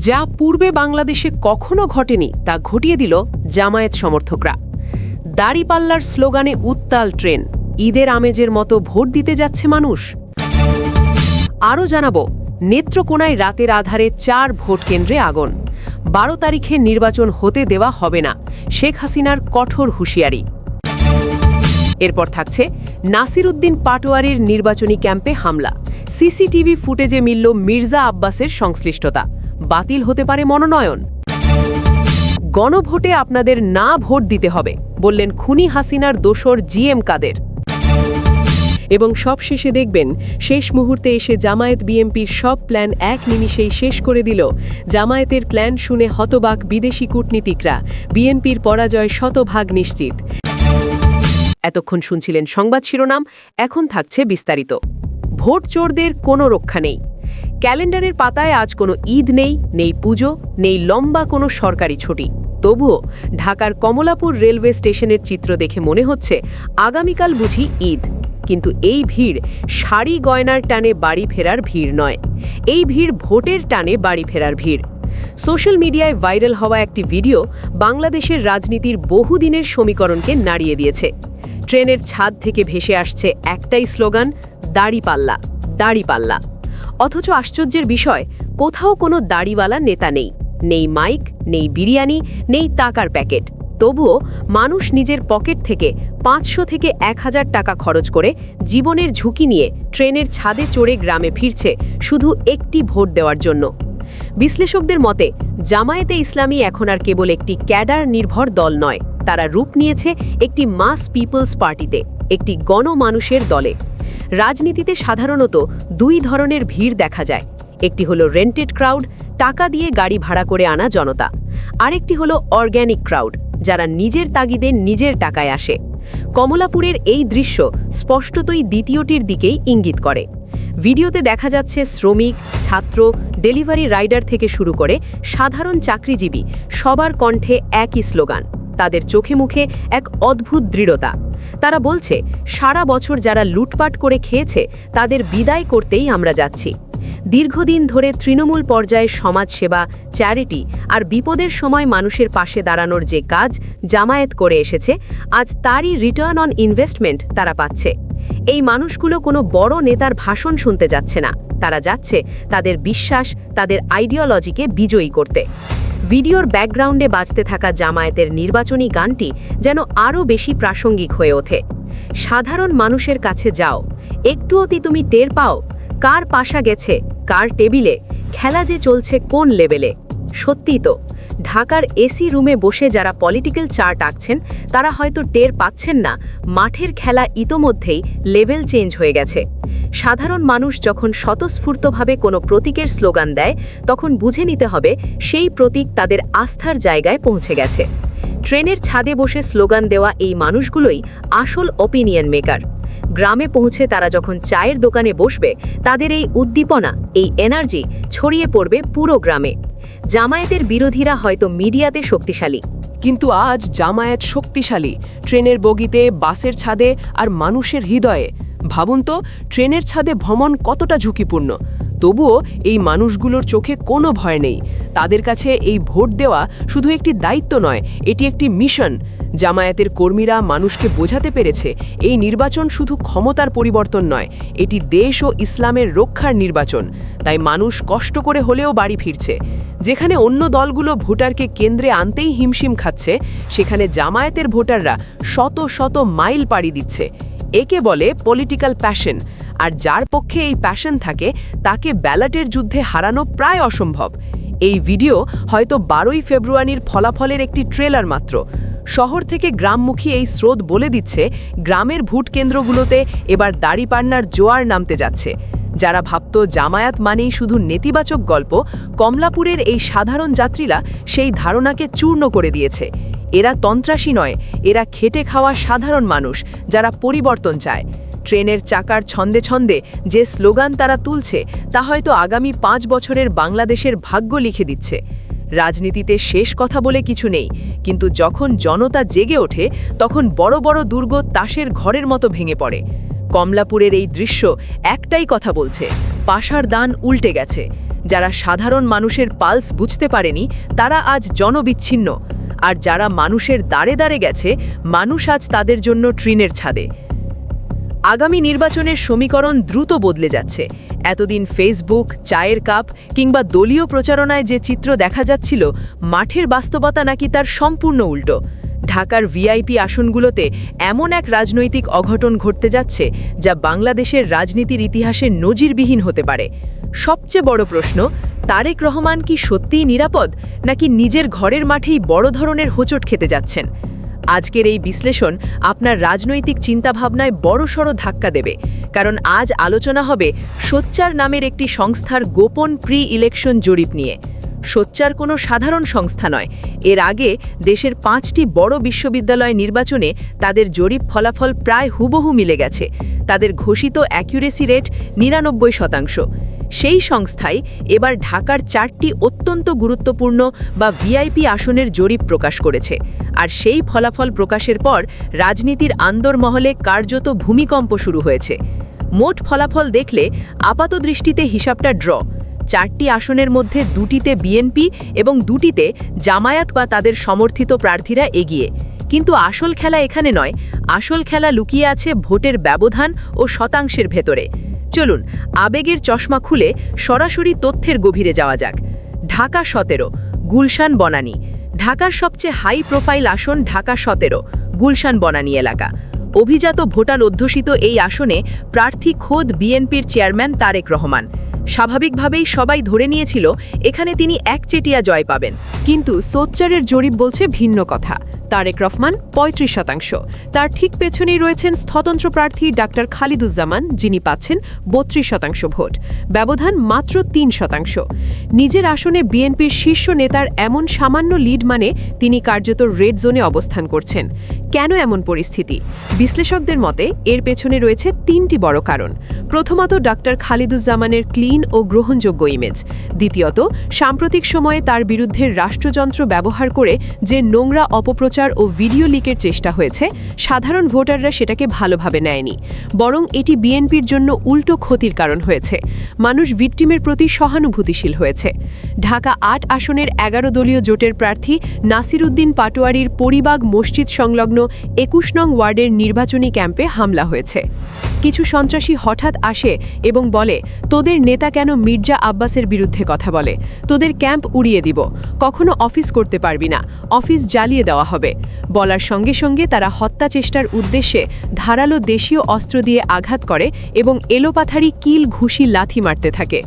যা পূর্বে বাংলাদেশে কখনো ঘটেনি তা ঘটিয়ে দিল জামায়াত সমর্থকরা। দাড়িপাল্লার স্লোগানে উত্তাল ট্রেন, ঈদের আমেজের মতো ভোট দিতে যাচ্ছে মানুষ। আরও জানাবো, নেত্রকোনায় রাতের আধারে 4 ভোট কেন্দ্রে আগুন। 12 তারিখে নির্বাচন হতে দেওয়া হবে না, শেখ হাসিনার কঠোর হুঁশিয়ারি। এরপর থাকছে নাসির উদ্দিন পাটোয়ারির নির্বাচনী ক্যাম্পে হামলা। সিসিটিভি ফুটেজে মিলল মির্জা আব্বাসের সংশ্লিষ্টতা। বাতিল হতে পারে মনোনয়ন। গণভোটে আপনাদের না ভোট দিতে হবে, বললেন খুনি হাসিনার দোসর জিএম কাদের। এবং সবশেষে দেখবেন, শেষ মুহূর্তে এসে জামায়াত বিএনপির সব প্ল্যান এক নিমিষেই শেষ করে দিল। জামায়াতের প্ল্যান শুনে হতবাক বিদেশি কূটনীতিকরা। বিএনপির পরাজয় শতভাগ নিশ্চিত। এতক্ষণ শুনছিলেন সংবাদ শিরোনাম, এখন থাকছে বিস্তারিত। ভোট চোরদের কোনো রক্ষা নেই। ক্যালেন্ডারের পাতায় আজ কোনো ঈদ নেই, নেই পুজো, নেই লম্বা কোনো সরকারি ছুটি। তবুও ঢাকার কমলাপুর রেলওয়ে স্টেশনের চিত্র দেখে মনে হচ্ছে আগামীকাল বুঝি ঈদ। কিন্তু এই ভিড় শাড়ি গয়নার টানে বাড়ি ফেরার ভিড় নয়, এই ভিড় ভোটের টানে বাড়ি ফেরার ভিড়। সোশ্যাল মিডিয়ায় ভাইরাল হওয়া একটি ভিডিও বাংলাদেশের রাজনীতির বহুদিনের সমীকরণকে নাড়িয়ে দিয়েছে। ট্রেনের ছাদ থেকে ভেসে আসছে একটাই স্লোগান, দাড়িপাল্লা, দাড়িপাল্লা। অথচ আশ্চর্যের বিষয়, কোথাও কোনো দাড়িওয়ালা নেতা নেই, নেই মাইক, নেই বিরিয়ানি, নেই টাকার প্যাকেট। তবুও মানুষ নিজের পকেট থেকে 500 থেকে 1000 টাকা খরচ করে জীবনের ঝুঁকি নিয়ে ট্রেনের ছাদে চড়ে গ্রামে ফিরছে শুধু একটি ভোট দেওয়ার জন্য। বিশ্লেষকদের মতে, জামায়াতে ইসলামী এখন আর কেবল একটি ক্যাডার নির্ভর দল নয়, তারা রূপ নিয়েছে একটি মাস পিপলস পার্টিতে, একটি গণমানুষের দলে। রাজনীতিতে সাধারণত 2 ধরনের ভিড় দেখা যায়। একটি হলো রেন্টেড ক্রাউড, টাকা দিয়ে গাড়ি ভাড়া করে আনা জনতা। আরেকটি হলো অর্গ্যানিক ক্রাউড, যারা নিজের তাগিদে নিজের টাকায় আসে। কমলাপুরের এই দৃশ্য স্পষ্টতই দ্বিতীয়টির দিকেই ইঙ্গিত করে। ভিডিওতে দেখা যাচ্ছে শ্রমিক, ছাত্র, ডেলিভারি রাইডার থেকে শুরু করে সাধারণ চাকরিজীবী সবার কণ্ঠে একই স্লোগান। তাদের চোখে মুখে এক অদ্ভুত দৃঢ়তা। তারা বলছে, সারা বছর যারা লুটপাট করে খেয়েছে তাদের বিদায় করতেই আমরা যাচ্ছি। দীর্ঘদিন ধরে তৃণমূল পর্যায়ে সমাজসেবা, চ্যারিটি আর বিপদের সময় মানুষের পাশে দাঁড়ানোর যে কাজ জামায়াত করে এসেছে, আজ তারই রিটার্ন অন ইনভেস্টমেন্ট তারা পাচ্ছে। এই মানুষগুলো কোনো বড় নেতার ভাষণ শুনতে যাচ্ছে না, তারা যাচ্ছে তাদের বিশ্বাস, তাদের আইডিওলজিকে বিজয়ী করতে। ভিডিওর ব্যাকগ্রাউন্ডে বাজতে থাকা জামায়াতের নির্বাচনী গানটি যেন আরও বেশি প্রাসঙ্গিক হয়ে ওঠে। সাধারণ মানুষের কাছে যাও, একটু অতি তুমি টের পাও, কার পাশা গেছে, কার টেবিলে, খেলা যে চলছে কোন লেভেলে। সত্যিই তো, ঢাকার এসি রুমে বসে যারা পলিটিক্যাল চার্ট আঁকছেন তারা হয়তো টের পাচ্ছেন না মাঠের খেলা ইতোমধ্যেই লেভেল চেঞ্জ হয়ে গেছে। সাধারণ মানুষ যখন স্বতঃস্ফূর্তভাবে কোনো প্রতীকের স্লোগান দেয়, তখন বুঝে নিতে হবে সেই প্রতীক তাদের আস্থার জায়গায় পৌঁছে গেছে। ট্রেনের ছাদে বসে স্লোগান দেওয়া এই মানুষগুলোই আসল অপিনিয়ন মেকার। গ্রামে পৌঁছে তারা যখন চায়ের দোকানে বসবে, তাদের এই উদ্দীপনা, এই এনার্জি ছড়িয়ে পড়বে পুরো গ্রামে। জামায়াতের বিরোধীরা হয়তো মিডিয়াতে শক্তিশালী, কিন্তু আজ জামায়াত শক্তিশালী ট্রেনের বগিতে, বাসের ছাদে আর মানুষের হৃদয়ে। ভাবুন তো, ট্রেনের ছাদে ভ্রমণ কতটা ঝুঁকিপূর্ণ, তবুও এই মানুষগুলোর চোখে কোনো ভয় নেই। তাদের কাছে এই ভোট দেওয়া শুধু একটি দায়িত্ব নয়, এটি একটি মিশন। জামায়াতের কর্মীরা মানুষকে বোঝাতে পেরেছে এই নির্বাচন শুধু ক্ষমতার পরিবর্তন নয়, এটি দেশ ও ইসলামের রক্ষার নির্বাচন। তাই মানুষ কষ্ট করে হলেও বাড়ি ফিরছে। যেখানে অন্য দলগুলো ভোটারকে কেন্দ্রে আনতেই হিমশিম খাচ্ছে, সেখানে জামায়াতের ভোটাররা শত শত মাইল পাড়ি দিচ্ছে। একে বলে পলিটিক্যাল প্যাশন। আর যার পক্ষে এই প্যাশন থাকে, তাকে ব্যালটের যুদ্ধে হারানো প্রায় অসম্ভব। এই ভিডিও হয়তো 12ই ফেব্রুয়ারির ফলাফলের একটি ট্রেলার মাত্র। শহর থেকে গ্রামমুখী এই স্রোত বলে দিচ্ছে, গ্রামের ভোট কেন্দ্রগুলোতে এবার দাড়িপাল্লার জোয়ার নামতে যাচ্ছে। যারা ভাবত জামায়াত মানেই শুধু নেতিবাচক গল্প, কমলাপুরের এই সাধারণ যাত্রীরা সেই ধারণাকে চূর্ণ করে দিয়েছে। এরা তন্ত্রাসী নয়, এরা খেটে খাওয়া সাধারণ মানুষ যারা পরিবর্তন চায়। ট্রেনের চাকার ছন্দে ছন্দে যে স্লোগান তারা তুলছে, তা হয়তো আগামী 5 বছরের বাংলাদেশের ভাগ্য লিখে দিচ্ছে। রাজনীতিতে শেষ কথা বলে কিছু নেই, কিন্তু যখন জনতা জেগে ওঠে, তখন বড় বড় দুর্গ তাসের ঘরের মতো ভেঙে পড়ে। কমলাপুরের এই দৃশ্য একটাই কথা বলছে, পাশার দান উল্টে গেছে। যারা সাধারণ মানুষের পালস বুঝতে পারেনি তারা আজ জনবিচ্ছিন্ন, আর যারা মানুষের দ্বারে দ্বারে গেছে মানুষ আজ তাদের জন্য ট্রেনের ছাদে। আগামী নির্বাচনের সমীকরণ দ্রুত বদলে যাচ্ছে। এতদিন ফেসবুক, চায়ের কাপ কিংবা দলীয় প্রচারণায় যে চিত্র দেখা যাচ্ছিল, মাঠের বাস্তবতা নাকি তার সম্পূর্ণ উল্টো। ঢাকার ভিআইপি আসনগুলোতে এমন এক রাজনৈতিক অঘটন ঘটতে যাচ্ছে যা বাংলাদেশের রাজনীতির ইতিহাসে নজিরবিহীন হতে পারে। সবচেয়ে বড় প্রশ্ন, তারেক রহমান কি সত্যিই নিরাপদ, নাকি নিজের ঘরের মাঠেই বড় ধরনের হোঁচট খেতে যাচ্ছেন? আজকের এই বিশ্লেষণ আপনার রাজনৈতিক চিন্তাভাবনায় বড়সড় ধাক্কা দেবে, কারণ আজ আলোচনা হবে সোচ্চার নামের একটি সংস্থার গোপন প্রি-ইলেকশন জরিপ নিয়ে। সোচ্চার কোনো সাধারণ সংস্থা নয়। এর আগে দেশের 5টি বড় বিশ্ববিদ্যালয় নির্বাচনে তাদের জরিপ ফলাফল প্রায় হুবহু মিলে গেছে। তাদের ঘোষিত অ্যাকুরেসি রেট 99%। সেই সংস্থাই এবার ঢাকার 4টি অত্যন্ত গুরুত্বপূর্ণ বা ভিআইপি আসনের জরিপ প্রকাশ করেছে। আর সেই ফলাফল প্রকাশের পর রাজনীতির আন্দরমহলে কার্যত ভূমিকম্প শুরু হয়েছে। মোট ফলাফল দেখলে আপাতদৃষ্টিতে হিসাবটা ড্র। 4টি আসনের মধ্যে 2টিতে বিএনপি এবং 2টিতে জামায়াত বা তাদের সমর্থিত প্রার্থীরা এগিয়ে। কিন্তু আসল খেলা এখানে নয়, আসল খেলা লুকিয়ে আছে ভোটের ব্যবধান ও শতাংশের ভেতরে। চলুন আবেগের চশমা খুলে সরাসরি তথ্যের গভীরে যাওয়া যাক। ঢাকা 17, গুলশান বনানী। ঢাকার সবচেয়ে হাই প্রোফাইল আসন ঢাকা 17, গুলশান বনানী এলাকা। অভিজাত ভোটার অধ্যুষিত এই আসনে প্রার্থী খোদ বিএনপির চেয়ারম্যান তারেক রহমান। স্বাভাবিকভাবেই সবাই ধরে নিয়েছিল এখানে তিনি একচেটিয়া জয় পাবেন। কিন্তু সোচ্চারের জরিপ বলছে ভিন্ন কথা। তারেক রহমান 35%। তার ঠিক পেছনেই রয়েছেন স্বতন্ত্র প্রার্থী ডাক্তার খালিদুজ্জামান, যিনি পাচ্ছেন 32% ভোট। ব্যবধান মাত্র 3%। নিজের আসনে বিএনপির শীর্ষ নেতার এমন সামান্য লিড মানে তিনি কার্যত রেড জোনে অবস্থান করছেন। কেন এমন পরিস্থিতি? বিশ্লেষকদের মতে এর পেছনে রয়েছে 3টি বড় কারণ। প্রথমত, ডাক্তার খালিদুজ্জামানের ক্লিন ও গ্রহণযোগ্য ইমেজ। দ্বিতীয়ত, সাম্প্রতিক সময়ে তার বিরুদ্ধে রাষ্ট্রযন্ত্র ব্যবহার করে যে নোংরা অপপ্রচার ও ভিডিও লিকের চেষ্টা হয়েছে, সাধারণ ভোটাররা সেটাকে ভালোভাবে নেয়নি, বরং এটি বিএনপির জন্য উল্টো ক্ষতির কারণ হয়েছে। মানুষ ভিকটিমের প্রতি সহানুভূতিশীল হয়েছে। ঢাকা 8 আসনের 11 দলীয় জোটের প্রার্থী নাসির উদ্দিন পাটোয়ারির পরিবাগ মসজিদ সংলগ্ন 21 নং ওয়ার্ডের নির্বাচনী ক্যাম্পে হামলা হয়েছে। কিছু সন্ত্রাসী হঠাৎ আসে এবং বলে, তোদের নেতা কেন মির্জা আব্বাসের বিরুদ্ধে কথা বলে, তোদের ক্যাম্প উড়িয়ে দিব, কখনো অফিস করতে পারবি না, অফিস জ্বালিয়ে দেওয়া হবে। বলার সঙ্গে সঙ্গে তারা হত্যা চেষ্টার উদ্দেশ্যে ধারালো দেশীয় অস্ত্র দিয়ে আঘাত করে এবং এলোপাথারি কিল, ঘুষি, লাথি মারতে থাকে।